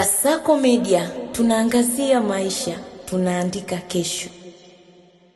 Kasako Media, tunaangazia maisha, tunaandika kesho.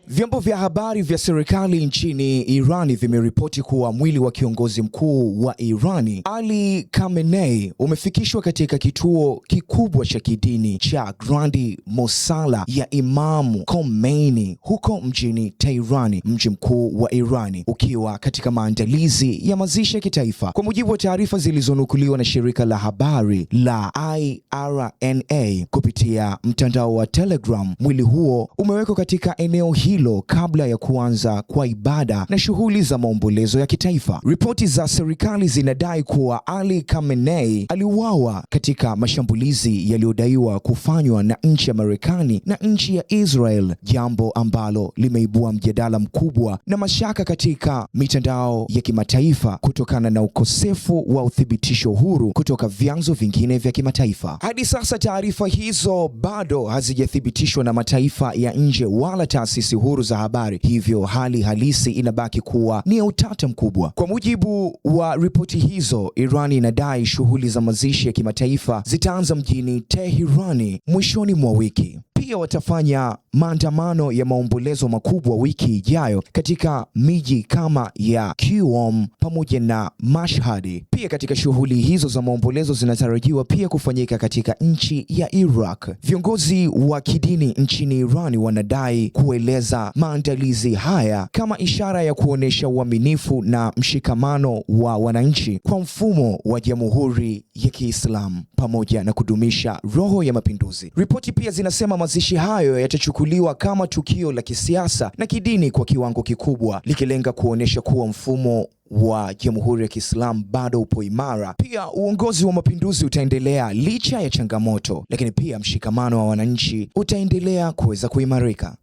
Vyombo vya habari vya serikali nchini Irani vimeripoti kuwa mwili wa kiongozi mkuu wa Irani, Ali Khamenei, umefikishwa katika kituo kikubwa cha kidini cha Grandi Mosala ya Imam Khomeini huko mjini Tehran, mji mkuu wa Irani, ukiwa katika maandalizi ya mazishi ya kitaifa. Kwa mujibu wa taarifa zilizonukuliwa na shirika la habari la IRNA kupitia mtandao wa Telegram, mwili huo umewekwa katika eneo hilo kabla ya kuanza kwa ibada na shughuli za maombolezo ya kitaifa. Ripoti za serikali zinadai kuwa Ali Khamenei aliuawa katika mashambulizi yaliyodaiwa kufanywa na nchi ya Marekani na nchi ya Israel, jambo ambalo limeibua mjadala mkubwa na mashaka katika mitandao ya kimataifa kutokana na ukosefu wa uthibitisho huru kutoka vyanzo vingine vya kimataifa. Hadi sasa taarifa hizo bado hazijathibitishwa na mataifa ya nje wala taasisi huru za habari, hivyo hali halisi inabaki kuwa ni ya utata mkubwa. Kwa mujibu wa ripoti hizo, Iran inadai shughuli za mazishi ya kimataifa zitaanza mjini Tehran mwishoni mwa wiki. Pia watafanya maandamano ya maombolezo makubwa wiki ijayo katika miji kama ya Qom pamoja na Mashhad. Pia katika shughuli hizo za maombolezo zinatarajiwa pia kufanyika katika nchi ya Iraq. Viongozi wa kidini nchini Iran wanadai kueleza maandalizi haya kama ishara ya kuonesha uaminifu na mshikamano wa wananchi kwa mfumo wa Jamhuri ya Kiislamu pamoja na kudumisha roho ya mapinduzi. Ripoti pia zinasema mazishi hayo yatachukuliwa kama tukio la kisiasa na kidini kwa kiwango kikubwa, likilenga kuonesha kuwa mfumo wa Jamhuri ya Kiislamu bado upo imara. Pia uongozi wa mapinduzi utaendelea licha ya changamoto, lakini pia mshikamano wa wananchi utaendelea kuweza kuimarika.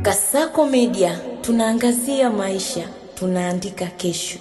Kasako Media, tunaangazia maisha, tunaandika kesho.